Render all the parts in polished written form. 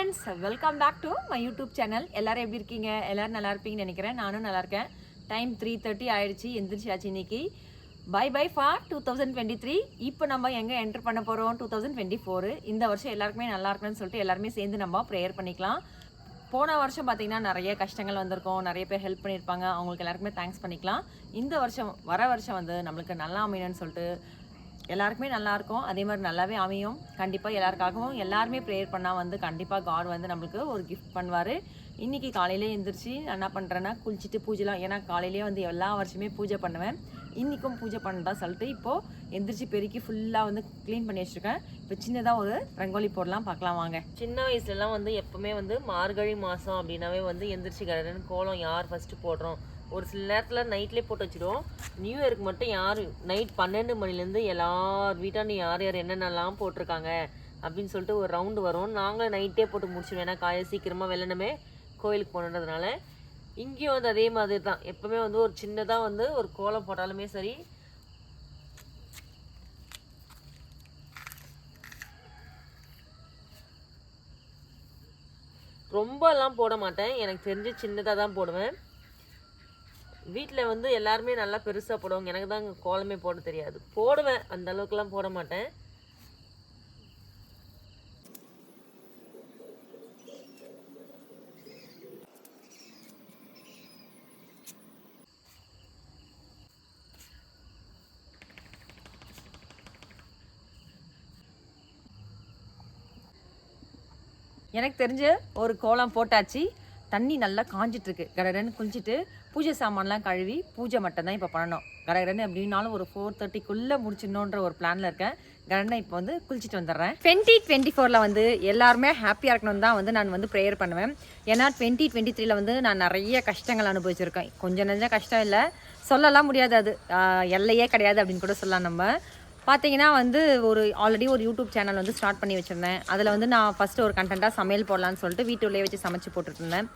Friends, welcome back to my YouTube channel. எல்லாரும் எப்படி இருக்கீங்க? எல்லாரும் நல்லா இருப்பீங்கன்னு நினைக்கிறேன். நானும் நல்லா இருக்கேன். டைம் 3:30 ஆயிடுச்சு, எந்திரிச்சாச்சு இன்னைக்கு. Bye for 2023. இப்போ நம்ம எங்கே என்டர் பண்ண போகிறோம்? 2024. இந்த வருஷம் எல்லாருக்குமே நல்லா இருக்கணும்னு சொல்லிட்டு எல்லாருமே சேர்ந்து நம்ம ப்ரேயர் பண்ணிக்கலாம். போன வருஷம் பார்த்தீங்கன்னா நிறைய கஷ்டங்கள் வந்திருக்கும், நிறைய பேர் ஹெல்ப் பண்ணியிருப்பாங்க, அவங்களுக்கு எல்லாருக்குமே தேங்க்ஸ் பண்ணிக்கலாம். இந்த வருஷம் வர வருஷம் வந்து நம்மளுக்கு நல்லா அமையணும்னு சொல்லிட்டு எல்லாருக்குமே நல்லாயிருக்கும், அதே மாதிரி நல்லாவே அமையும். கண்டிப்பாக எல்லாருக்காகவும் எல்லாருமே ப்ரேயர் பண்ணால் வந்து கண்டிப்பாக காட் வந்து நம்மளுக்கு ஒரு கிஃப்ட் பண்ணுவார். இன்றைக்கி காலையிலே எழுந்திரிச்சு நான் என்ன பண்ணுறேன்னா குளிச்சுட்டு பூஜைலாம், ஏன்னா காலையிலே வந்து எல்லா வருஷமே பூஜை பண்ணுவேன், இன்றைக்கும் பூஜை பண்ணதா சொல்லிட்டு இப்போது எந்திரிச்சு பெருக்கி ஃபுல்லாக வந்து க்ளீன் பண்ணி வச்சுருக்கேன். இப்போ சின்னதாக ஒரு ரங்கோலி போடலாம், பார்க்கலாம் வாங்க. சின்ன வயசுலலாம் வந்து எப்போவுமே வந்து மார்கழி மாதம் அப்படின்னாவே வந்து எந்திரிச்சு கடன்னு கோலம் யார் ஃபஸ்ட்டு போடுறோம். ஒரு சில நேரத்தில் நைட்லேயே போட்டு வச்சுடுவோம். நியூ இயருக்கு மட்டும் யார் நைட் 12 மணிலேருந்து எல்லார் வீட்டாண்டு யார் யார் என்னென்னலாம் போட்டிருக்காங்க அப்படின்னு சொல்லிட்டு ஒரு ரவுண்டு வரும். நாங்களும் நைட்டே போட்டு முடிச்சிடுவோம், ஏன்னா காலையில் சீக்கிரமாக வெள்ளனமே கோயிலுக்கு போனதுனால. இங்கேயும் வந்து அதே மாதிரி தான், எப்போவுமே வந்து ஒரு சின்னதாக வந்து ஒரு கோலம் போட்டாலுமே சரி, ரொம்பலாம் போட மாட்டேன், எனக்கு தெரிஞ்சு சின்னதாக தான் போடுவேன். வீட்டில் வந்து எல்லாருமே நல்லா பெருசாக போடுவாங்க, எனக்கு தான் கோலமே போட தெரியாது. போடுவேன், அந்த அளவுக்குலாம் போட மாட்டேன். எனக்கு தெரிஞ்ச ஒரு கோலம் போட்டாச்சு. தண்ணி நல்லா காஞ்சிட்ருக்கு. கடகடன்னு குளிச்சுட்டு பூஜை சாமான்லாம் கழுவி பூஜை மட்டும் தான் இப்போ பண்ணணும். கடகடன்னு எப்படின்னாலும் ஒரு 4:30க்குள்ளே முடிச்சிடணுன்ற ஒரு பிளானில் இருக்கேன். கடனை இப்போ வந்து குளிச்சுட்டு வந்துடுறேன். 2024 வந்து எல்லாருமே ஹாப்பியாக இருக்கணும் தான் வந்து நான் வந்து ப்ரேயர் பண்ணுவேன். ஏன்னா 2023 வந்து நான் நிறைய கஷ்டங்கள் அனுபவிச்சிருக்கேன். கொஞ்சம் நெஞ்ச கஷ்டம் இல்லை, சொல்லலாம் முடியாது, அது எல்லையே கிடையாது அப்படின்னு கூட சொல்லலாம். நம்ம பார்த்தீங்கன்னா வந்து ஆல்ரெடி ஒரு யூடியூப் சேனல் வந்து ஸ்டார்ட் பண்ணி வச்சுருந்தேன். அதில் வந்து நான் ஃபஸ்ட்டு ஒரு கண்டென்ட்டாக சமையல் போடலான்னு சொல்லிட்டு வீட்டுள்ளே வச்சு சமைச்சு போட்டுருந்தேன்.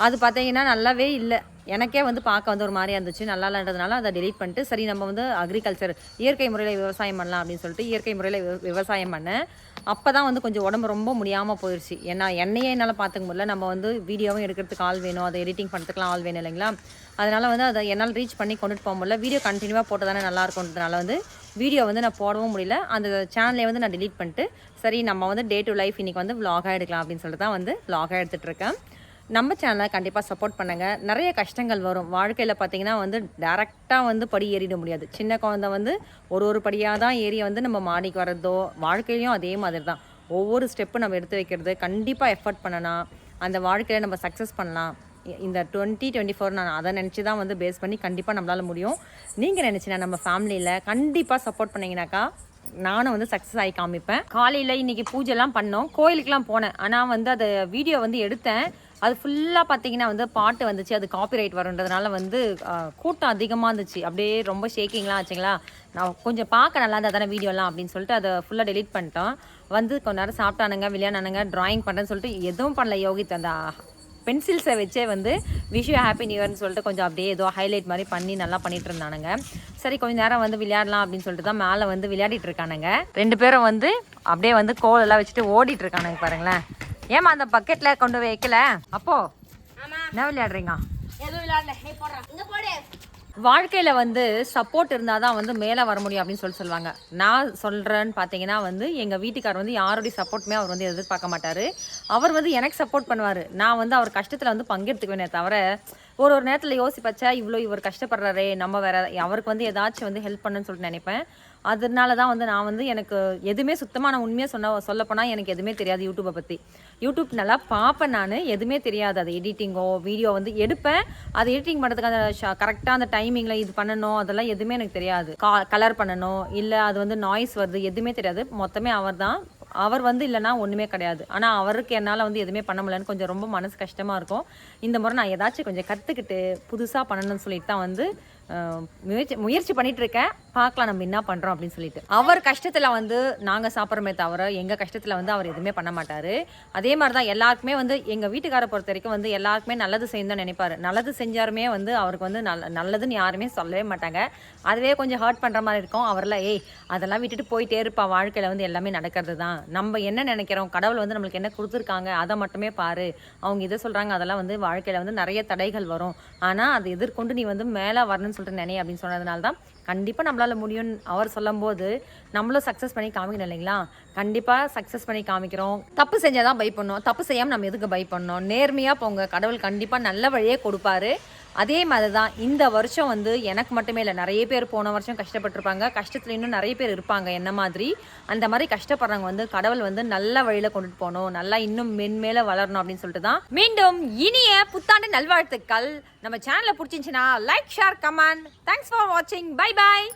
அது பார்த்தீங்கன்னா நல்லாவே இல்லை, எனக்கே வந்து பார்க்க வந்து ஒரு மாதிரியாக இருந்துச்சு. நல்லா இல்லைன்றதுனால அதை டெலீட் பண்ணிட்டு, சரி நம்ம வந்து அக்ரிகல்ச்சர் இயற்கை முறையில் விவசாயம் பண்ணலாம் அப்படின்னு சொல்லிட்டு இயற்கை முறையில் விவசாயம் பண்ணேன். அப்போ தான் வந்து கொஞ்சம் உடம்பு ரொம்ப முடியாமல் போயிடுச்சு. ஏன்னா என்னையே என்னால் பார்த்துக்க முடியல. நம்ம வந்து வீடியோவும் எடுக்கிறதுக்கு ஆள் வேணும், அதை எடிட்டிங் பண்ணுறதுக்குலாம் ஆள் வேணும் இல்லைங்களா. அதனால் வந்து அதை என்னால் ரீச் பண்ணி கொண்டுட்டு போக முடியல. வீடியோ கண்டினியூவாக போட்டு தானே நல்லா இருக்குன்றதுனால வந்து வீடியோ வந்து நான் போடவும் முடியல. அந்த சேனலே வந்து நான் டெலீட் பண்ணிட்டு, சரி நம்ம வந்து டே டு லைஃப் இன்றைக்கி வந்து விலாகாக எடுக்கலாம் அப்படின்னு சொல்லிட்டு தான் வந்து விலாகாக எடுத்துகிட்ருக்கேன். நம்ம சேனலை கண்டிப்பாக சப்போர்ட் பண்ணுங்கள். நிறைய கஷ்டங்கள் வரும் வாழ்க்கையில். பார்த்தீங்கன்னா வந்து டேரெக்டாக வந்து படி ஏறிட முடியாது. சின்ன குழந்தை வந்து ஒரு படியாக தான் ஏறி வந்து நம்ம மாடிக்கு வர்றதோ, வாழ்க்கையிலையும் அதே மாதிரி தான். ஒவ்வொரு ஸ்டெப்பு நம்ம எடுத்து வைக்கிறது கண்டிப்பாக எஃபர்ட் பண்ணலாம். அந்த வாழ்க்கையில் நம்ம சக்ஸஸ் பண்ணலாம். இந்த 2024 நான் அதை நினச்சி தான் வந்து பேஸ் பண்ணி கண்டிப்பாக நம்மளால் முடியும். நீங்கள் நினச்சினா நம்ம ஃபேமிலியில் கண்டிப்பாக சப்போர்ட் பண்ணிங்கனாக்கா நானும் வந்து சக்ஸஸ் ஆகி காமிப்பேன். காலையில் இன்றைக்கி பூஜைலாம் பண்ணோம், கோயிலுக்கெலாம் போனேன். ஆனால் வந்து அதை வீடியோ வந்து எடுத்தேன். அது ஃபுல்லாக பார்த்தீங்கன்னா வந்து பாட்டு வந்துச்சு, அது காப்பிரைட் வருன்றதுனால வந்து கூட்டம் அதிகமாக இருந்துச்சு. அப்படியே ரொம்ப ஷேக்கிங்லாம் ஆச்சுங்களா. நான் கொஞ்சம் பார்க்க நல்லா இருந்தால் தானே வீடியோலாம் அப்படின்னு சொல்லிட்டு அதை ஃபுல்லாக டெலீட் பண்ணிட்டோம். வந்து கொஞ்ச நேரம் சாப்பிட்டானுங்க, விளையாடானுங்க, ட்ராயிங் பண்ணுறேன்னு சொல்லிட்டு எதுவும் பண்ணல. யோகித் அந்த பென்சில்ஸை வச்சே வந்து விஷ் யூ ஹாப்பி நியூ இயர்னு சொல்லிட்டு கொஞ்சம் அப்படியே ஏதோ ஹைலைட் மாதிரி பண்ணி நல்லா பண்ணிட்டு இருந்தானுங்க. சரி கொஞ்சம் நேரம் வந்து விளையாடலாம் அப்படின்னு சொல்லிட்டு தான் மேலே வந்து விளையாடிட்டு இருக்கானுங்க. 2 பேரும் வந்து அப்படியே வந்து கோலெல்லாம் வச்சுட்டு ஓடிட்டு இருக்கானுங்க பாருங்களேன். ஏமா அந்த பக்கெட்டில் கொண்டு வைக்கல? அப்போ என்ன விளையாடுறீங்க? வாழ்க்கையில் வந்து சப்போர்ட் இருந்தால் தான் வந்து மேலே வர முடியும் அப்படின்னு சொல்லுவாங்க. நான் சொல்கிறேன்னு பார்த்தீங்கன்னா வந்து எங்கள் வீட்டுக்கார் வந்து யாருடைய சப்போர்ட்டுமே அவர் வந்து எதிர்பார்க்க மாட்டார். அவர் வந்து எனக்கு சப்போர்ட் பண்ணுவார். நான் வந்து அவர் கஷ்டத்தில் வந்து பங்கெடுத்துக்குவேனே தவிர ஒரு நேரத்தில் யோசிப்பச்சா இவர் கஷ்டப்படுறாரே, நம்ம வேற அவருக்கு வந்து ஏதாச்சும் வந்து ஹெல்ப் பண்ணுன்னு சொல்லிட்டு நினைப்பேன். அதனால தான் வந்து நான் வந்து எனக்கு எதுவுமே சுத்தமாக நான் உண்மையாக சொல்லப்போனால் எனக்கு எதுவுமே தெரியாது. யூடியூப்பை பற்றி யூடியூப் நல்லா பார்ப்பேன், நான் எதுவுமே தெரியாது. அது எடிட்டிங்கோ வீடியோ வந்து எடுப்பேன், அது எடிட்டிங் பண்ணுறதுக்கு அந்த கரெக்டாக அந்த டைமிங்கில் இது பண்ணணும் அதெல்லாம் எதுவுமே எனக்கு தெரியாது. கலர் பண்ணணும் இல்லை அது வந்து நாய்ஸ் வருது எதுவுமே தெரியாது. மொத்தமே அவர் வந்து இல்லைனா ஒன்றுமே கிடையாது. ஆனால் அவருக்கு என்னால் வந்து எதுவுமே பண்ண முடியலன்னு கொஞ்சம் ரொம்ப மனசு கஷ்டமாக இருக்கும். இந்த முறை நான் ஏதாச்சும் கொஞ்சம் கற்றுக்கிட்டு புதுசாக பண்ணணும்னு சொல்லிட்டு தான் வந்து முயற்சி பண்ணிட்டு இருக்கேன். பார்க்கலாம் நம்ம என்ன பண்ணுறோம் அப்படின்னு சொல்லிட்டு. அவர் கஷ்டத்தில் வந்து நாங்கள் சாப்பிட்றோமே தவிர எங்கள் கஷ்டத்தில் வந்து அவர் எதுவுமே பண்ண மாட்டார். அதே மாதிரி தான் எல்லாருக்குமே வந்து எங்கள் வீட்டுக்காரை பொறுத்த வரைக்கும் வந்து எல்லாருக்குமே நல்லது செய்யணும் நினைப்பார். நல்லது செஞ்சாருமே வந்து அவருக்கு வந்து நல்லதுன்னு யாருமே சொல்லவே மாட்டாங்க. அதுவே கொஞ்சம் ஹர்ட் பண்ணுற மாதிரி இருக்கும். அவரில் அதெல்லாம் விட்டுட்டு போயிட்டே இருப்பா, வாழ்க்கையில் வந்து எல்லாமே நடக்கிறது தான். நம்ம என்ன நினைக்கிறோம், கடவுள் வந்து நம்மளுக்கு என்ன கொடுத்துருக்காங்க அதை மட்டுமே பாரு. அவங்க இதை சொல்கிறாங்க, அதெல்லாம் வந்து வாழ்க்கையில் வந்து நிறைய தடைகள் வரும். ஆனால் அதை எதிர்கொண்டு நீ வந்து மேலே வரணும்னு சொல்லிட்டு நினை அப்படின்னு சொன்னதுனால தான் கண்டிப்பாக நம்மளால் முடியும்னு அவர் சொல்லும்போது நம்மளும் சக்ஸஸ் பண்ணி காமிக்கணும் இல்லைங்களா? கண்டிப்பாக சக்ஸஸ் பண்ணி காமிக்கிறோம். தப்பு செஞ்சால் தான் பயப்படணும், தப்பு செய்யாமல் நம்ம எதுக்கு பயப்படணும்? நேர்மையாக போங்க, கடவுள் கண்டிப்பாக நல்ல வழியே கொடுப்பாரு. அதே மாதிரி தான் இந்த வருஷம் வந்து எனக்கு மட்டுமே இல்லை, நிறைய பேர் போன வருஷம் கஷ்டப்பட்டிருப்பாங்க. கஷ்டத்தில் இன்னும் நிறைய பேர் இருப்பாங்க என்ன மாதிரி. அந்த மாதிரி கஷ்டப்படுறவங்க வந்து கடவுள் வந்து நல்ல வழியில் கொண்டுட்டு போகணும், நல்லா இன்னும் மென்மேல வளரணும் அப்படின்னு சொல்லிட்டு தான் மீண்டும் இனிய புத்தாண்டு நல்வாழ்த்துக்கள். நம்ம சேனலை பிடிச்சிருந்துச்சுன்னா like, share, comment. Thanks for வாட்சிங். பை பாய்.